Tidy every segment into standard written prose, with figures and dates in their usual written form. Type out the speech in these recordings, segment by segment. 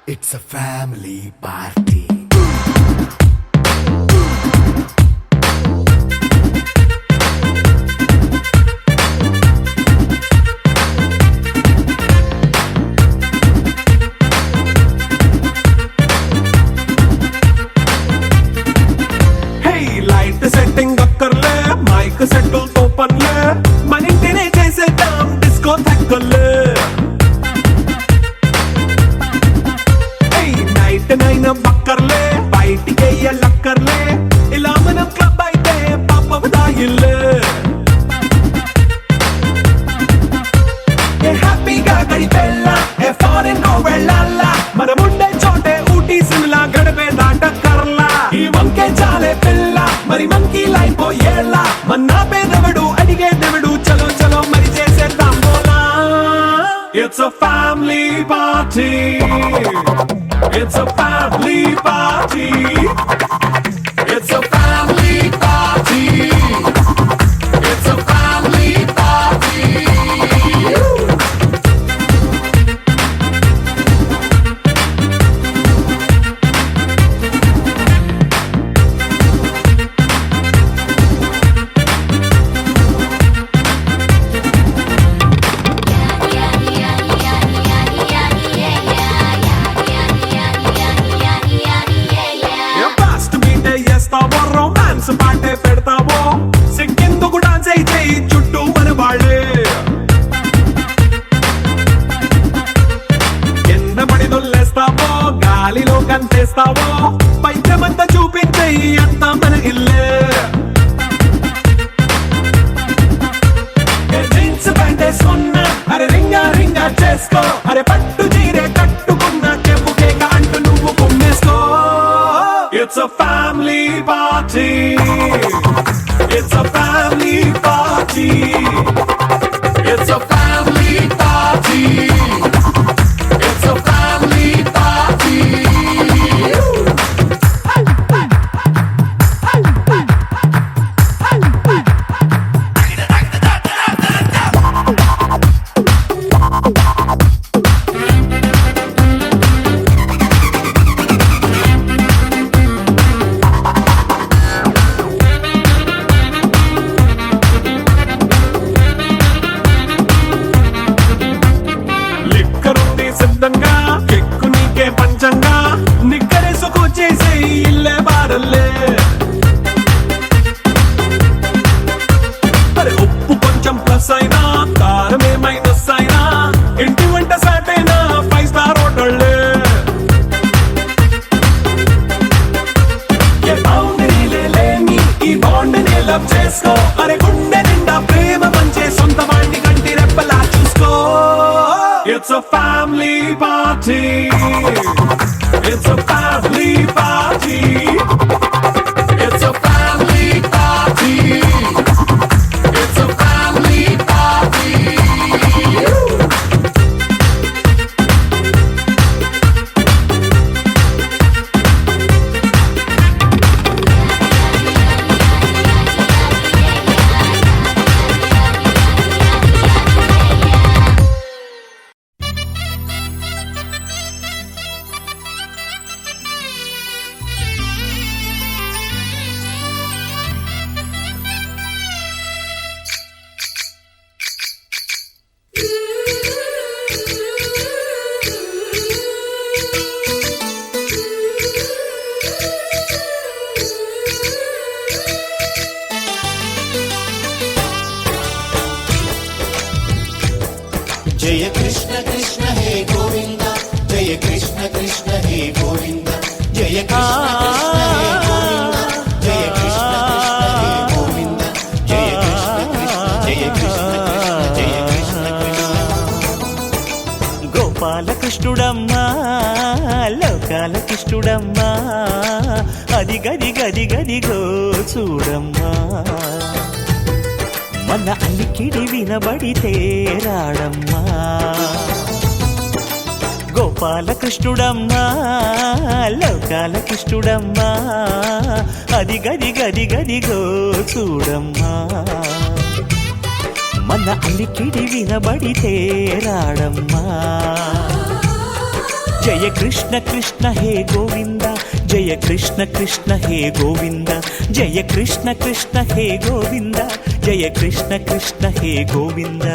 It's a family party. Hey, light setting akkarle, mic settle to panle, manintine chesedam disco thakkale. నైన బక్కర్లే బయటికి లక్కర్లే ఇలా మనం club అయితే పాపదాయిల్లే హ్యాపీగా గడిపెళ్ళ ఫారెన్ నో వెళ్ళాల మనముండే చోటే ఊటీ సిమ్లా గడిపే దాటక్కర్లా ఈ వంకే చాలే పిల్ల మరి మంకీ లైఫ్ ఏళ్ళ మన్నా పేదవడు అడిగేదెవడు చలో చలో మరి చేసేద్దాం బోలా. It's a family party. It's a family party. It's a family party. It's a family party. Romance పాటే పెడతావో సిక్కిందుకు డాన్స్ అయితే చుట్టూ మన వాళ్ళే కింద పడి దొల్లేస్తావో గాలిలో కంటేస్తావో పైచమంతా చూపించే అంతా మన ఇల్లే. జీన్స్ ప్యాంట్ వేసుకున్నా అరే రింగా రింగా చేసుకో అరే పట్టు చీరే కట్టుకున్నా చెప్పు కేక అంటూ నువ్వు కుమ్మేసుకో. It's a family party. It's a family party. It's a family party. It's a family party. సిద్ధంగా కెక్కు నీకే పంచంగా నిక్కరేసుకు చేసే ఇల్లే బారల్లే అరే ఉప్పు కొంచెం ప్లస్ అయినా కారమే మైనస్ అయినా ఇంటి వంట సాటైనా 5 స్టార్ హోటళ్ళే. ఏ బౌండరీలే లేని ఈ బాండ్ని లవ్ చేసుకో అరే గుండె నిండా ప్రేమ పంచే సొంత వాణ్ణి కంటి రెప్పలా చూసుకో. It's a family party. It's a family party. It's a family party. It's a family party. जय कृष्ण कृष्ण हे गोविंद जय कृष्ण कृष्ण हे गोविंद जय कृष्ण कृष्ण हे गोविंद जय कृष्ण कृष्ण हे गोविंद जय कृष्ण कृष्ण जय कृष्ण कृष्ण जय कृष्ण कृष्ण गोपाल कृष्णुडम्मा लोकाल कृष्णुडम्मा अदि गदि गदि गदि गो చూడమ్మా మన అలికిడి వినబడితే రాడమ్మా గోపాలకృష్ణుడమ్మా లోక లోకాలకిష్టుడమ్మా అది గది గది గదిగో చూడమ్మా మన అలికిడి వినబడితే రాడమ్మా జయ కృష్ణ కృష్ణ హే గోవింద జయ కృష్ణ కృష్ణ హే గోవింద జయ కృష్ణ కృష్ణ హే గోవింద జయ కృష్ణ కృష్ణ హే గోవింద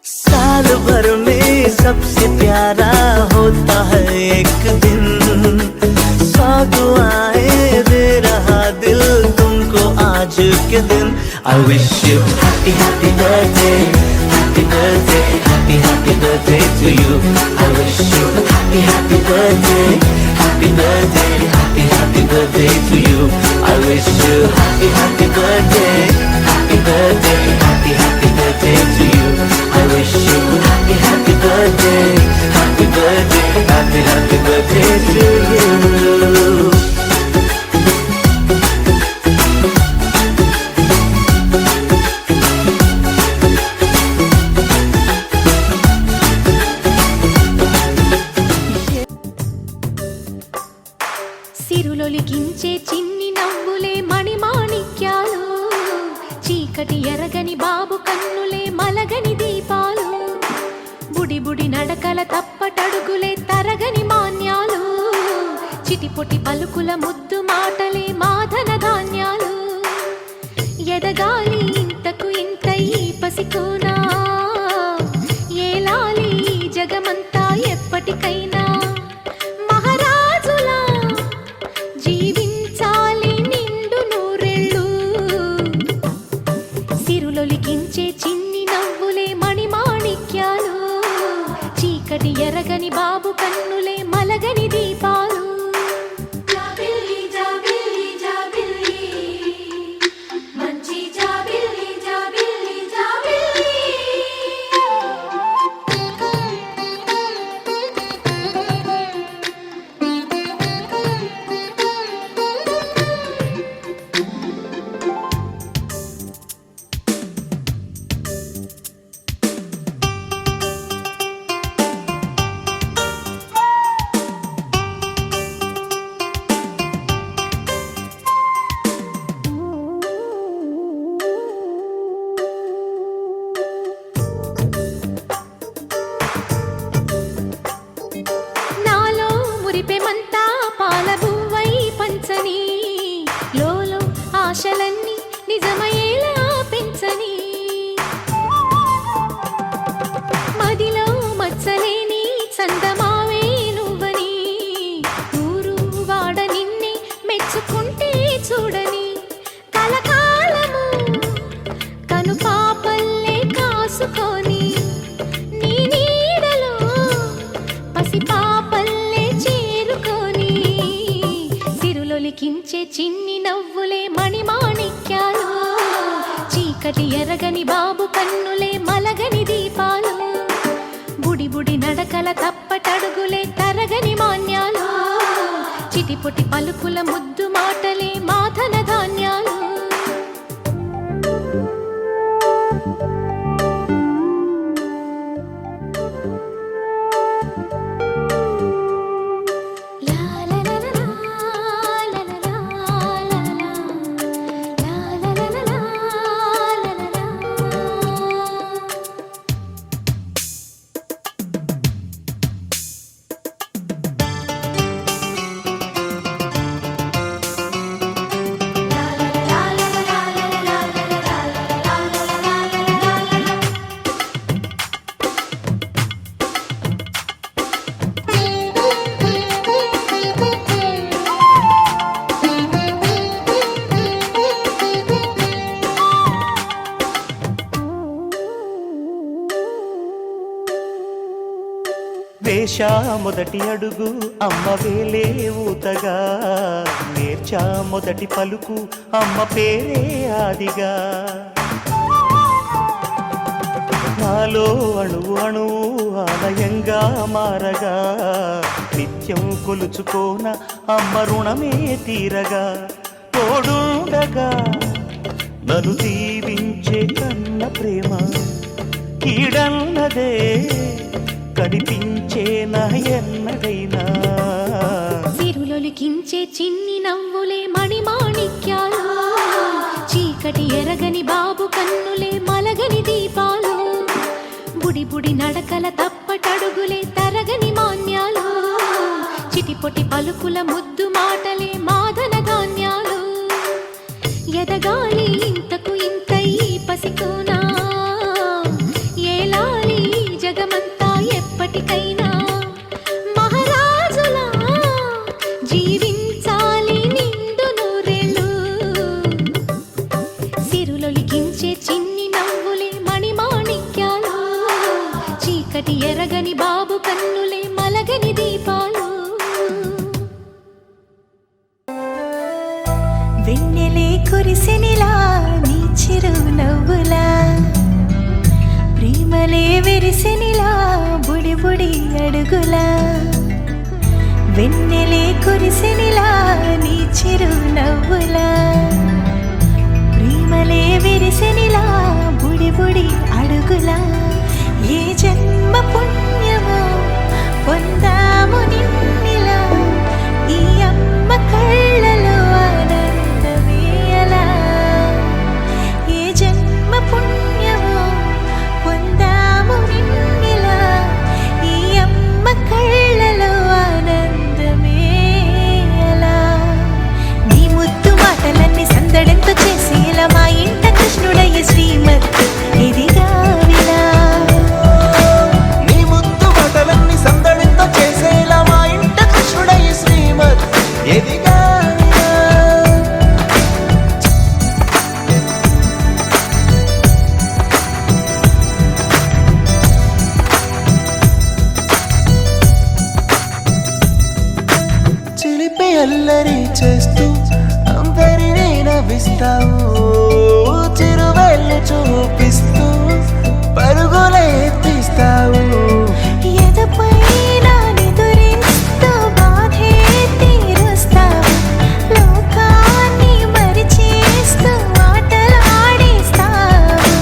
साल भर में सबसे प्यारा होता है एक दिन सौ दुआएं दे रहा दिल तुमको आज के दिन I wish you happy happy birthday happy birthday happy happy birthday to you I wish you happy happy birthday happy birthday happy happy birthday to you I wish you happy happy birthday happy birthday happy happy birthday to you I wish you happy happy birthday happy birthday happy happy birthday to you సిరులొలికించే చిన్ని నవ్వులే మణిమాణిక్యాలు చీకటి ఎరగని బాబు కన్నులే మలగని దీపాలు బుడి బుడి నడకల తప్పటడుగులే తరగని మాన్యాలు చిటిపొటి పలుకుల ముద్దు మాటలే మాధన ధాన్యాలు ఎదగాలి ఇంతకు ఇంత ఈ పసికోనా ఏలాలి జగమంతా ఎప్పటికైనా మహారాజులా జీవించాలి నిండు నూరెళ్ళు సిరులొలికించే చిన్ని నవ్వులే మణిమాణిక్యాలు చీకటి ఎరగని బాబు కన్నులే మలగని దీపాలు జాబిల్లి జాబిల్లి జాబిల్లి మంచి జాబిల్లి జాబిల్లి జాబిల్లి నాలో మురిపెమంతా పాలబువ్వై పంచని లోలో ఆశలన్నీ నిజమయ్యేలా పెంచని మదిలో మచ్చలేని చందమావే నువ్వని ఊరు వాడ నిన్నే మెచ్చుకుంటే చూడని కలకాలము కను పాపల్లే కాసుకొని నీ నీడలో పసిపాపల్లే చేరుకొని సిరులొలికించే చిన్ని నవ్వులే మణిమాణిక్యాలు చీకటి ఎరగని బాబు కన్నులే మలగని దీపాలు బుడి బుడి నడకల తప్పటడుగులే తరగని మాన్యాలు చిటిపొటి పలుకుల ముద్దు మాటలే మాధన ధాన్యాలు వేశా మొదటి అడుగు అమ్మ వేలే ఊతగా, నేర్చా మొదటి పలుకు అమ్మ పేరే ఆదిగా. నాలో అణువు అణువు ఆలయంగా మారగా, నిత్యం కొలుచుకోన అమ్మ రుణమే తీరగా. తోడుండగా నన్ను దీవించే కన్న ప్రేమ, కీడన్నదే కనిపించే నా ఎన్నడైనా. సిరులొలికించే చిన్ని నవ్వులే మణిమాణిక్యాలు, చీకటి ఎరగని బాబు కన్నులే మలగని దీపాలు. బుడి బుడి నడకల తప్పటడుగులే తరగని మాన్యాలు, చిటిపొటి పలుకుల ముద్దు మాటలే మాదన ధాన్యాలు. ఎదగాలి ఇంతకు ఇంత ఈ పసికోనా, ఏలాలి జగమంతా ఎప్పటికైనా. మహారాజులా జీవించాలి నిండు నూరేళ్ళు, సిరులొలికించే చిన్ని నవ్వులే మణిమాణిక్యాలు, చీకటి ఎరగని బాబు కన్నులే మలగని దీపాలు. వెన్నెలే కురిసెనిలా నీ చిరు నవ్వులా, ప్రేమలే విరిసెనిలా బుడి బుడి అడుగులా. వెన్నెలే కురిసెనిలా నీ చిరు నవ్వులా, ప్రేమలే విరిసెనిలా బుడి బుడి అడుగులా. ఏ జన్మ పుణ్యమో పొందాము నిన్నిలా, ఈ అమ్మ కళ్ళలో ఆనందమే అలా. ఏ జన్మ పుణ్యమో పొందాము నిన్నిలా, ఈ అమ్మ కళ్ళలో ఆనందమే అలా. నీ ముద్దు మాటలన్నీ సందడంతో చేసి ఇలా మా ఇంట కృష్ణుడయ్య శ్రీమత్ ఇదిగా విలా. నీ ముద్దు మాటలన్నీ సందడితో చేసేలా మా ఇంట కృష్ణుడయ్య శ్రీమత్ ఎదిగా. చిలిపి అల్లరి చేస్తూ అందరినీ నవ్విస్తావు, చిరువెళ్ళు చూపిస్తూ పరుగులే తీస్తావు. ఎదపైన నిదురిస్తూ బాధే తీరుస్తావు, లోకాన్ని మరిచేస్తూ ఆటలు ఆడిస్తావు.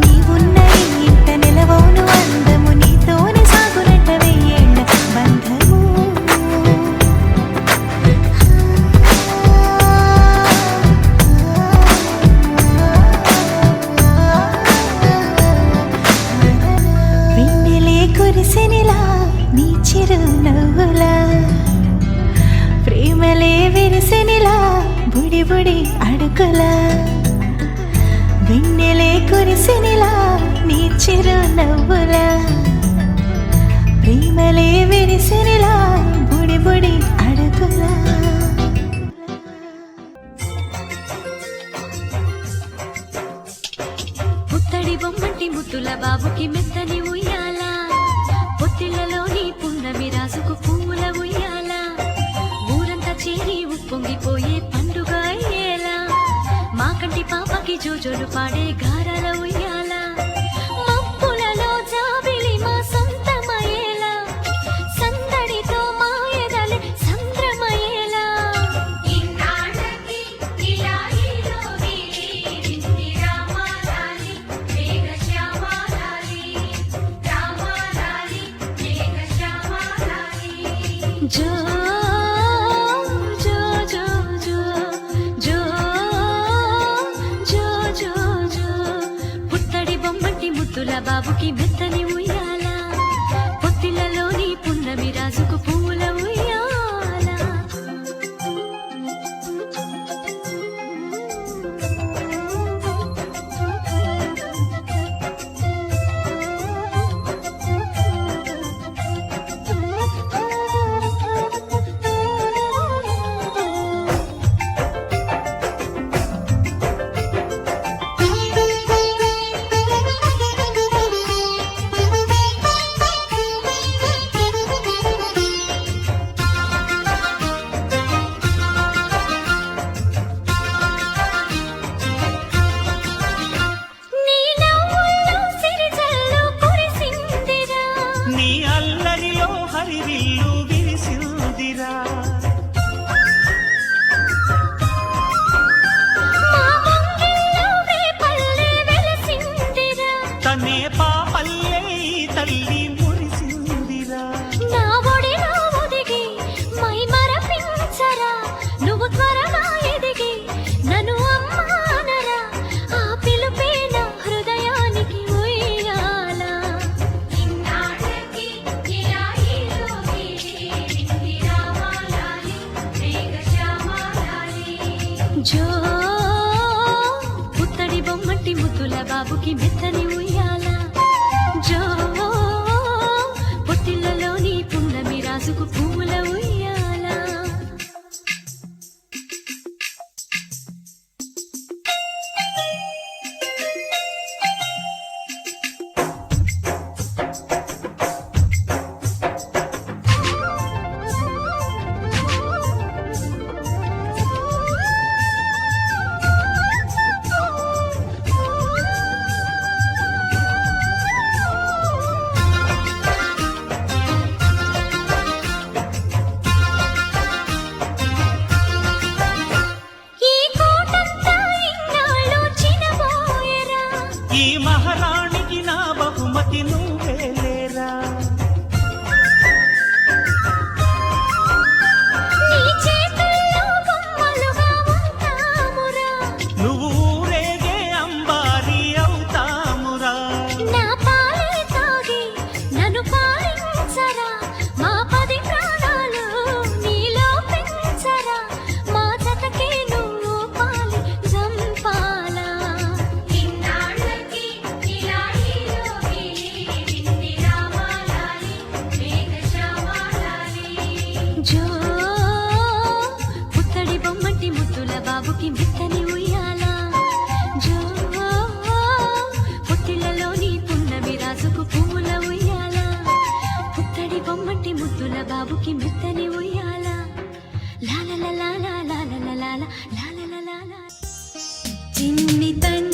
నీవున్న ఈ ఇంట నిలవవును అందము, నీతోనే సాగునట్ట వెయ్యేళ్ళ బంధము. వెన్నెలే కురిసెనిలా నీ చిరు నవ్వులా, ప్రేమలే విరిసెనిలా బుడి బుడి అడుగులా. వెన్నెలే కురిసెనిలా నీ చిరు నవ్వులా, ప్రేమలే విరిసెనిలా బుడి బుడి అడుగులా. పుత్తడి బొమ్మంటి ముద్దుల బాబుకి మెత్తని ఉయ్యాల, పొత్తిళ్లలోని పున్నమి రాజుకు పువ్వుల ఉయ్యాల. ఊరంతా చేరి ఉప్పొంగిపోయే పండుగ అయ్యేలా, మా కంటి పాపకి జోజోలు పాడే గారాల ఉయ్యాల. మబ్బులలో జాబిలి మా సొంతమయ్యేలా, సందడితో మా ఎదలే సంద్రమయ్యేలా. ఇన్నాళ్ళకి ఇలా ఈలోని నింది రామాలాలి, మేఘశ్యామాలాలి, రామాలాలి, మేఘశ్యామాలాలి. జో జో జో జో జో జో జో జో. పుత్తడి బొమ్మంటి ముద్దుల బాబుకి మెత్తని ఉయ్యాల, పొత్తిళ్లలోని పున్నమి రాజుకు పూల ఉయ్యాల. పుత్తడి బొమ్మటి ముద్దుల బాబుకి మెత్తని ఉయ్యాల జో పొత్తిళ్ళలోని పున్నమి రాజుకు పువ్వుల ఉయ్యాల ఈ కోటంతా ఇన్నాళ్ళు చినబోయరా ఈ మహారాణికి నా బహుమతి నువ్వేలేరా నీ చేతుల్లో బొమ్మలుగా ఉంటామురా నువ్వు ఊరేగే అంబారి అవుతామురా నా పాలే తాగి నన్ను పాలించరా మా 10 ప్రాణాలు నీలో పెంచరా మా జతకే నువ్వు పాలి జంపాలా ఇన్నాళ్ళకి ఇలాహిలోకి వింది రామాలాలి మేఘశ్యామాలాలి జో పుత్తడి బొమ్మటి ముద్దుల బాబుకి మెత్తని ఉయ్యాల జో పొత్తిళ్ళలోని పున్నమి రాజుకు పువ్వుల ఉయ్యాల పుత్తడి బొమ్మటి ముద్దుల బాబుకి మెత్తని ఉయ్యాల లాల లాల లాల లాల లాల లాల లాల చిన్ని తండ్రి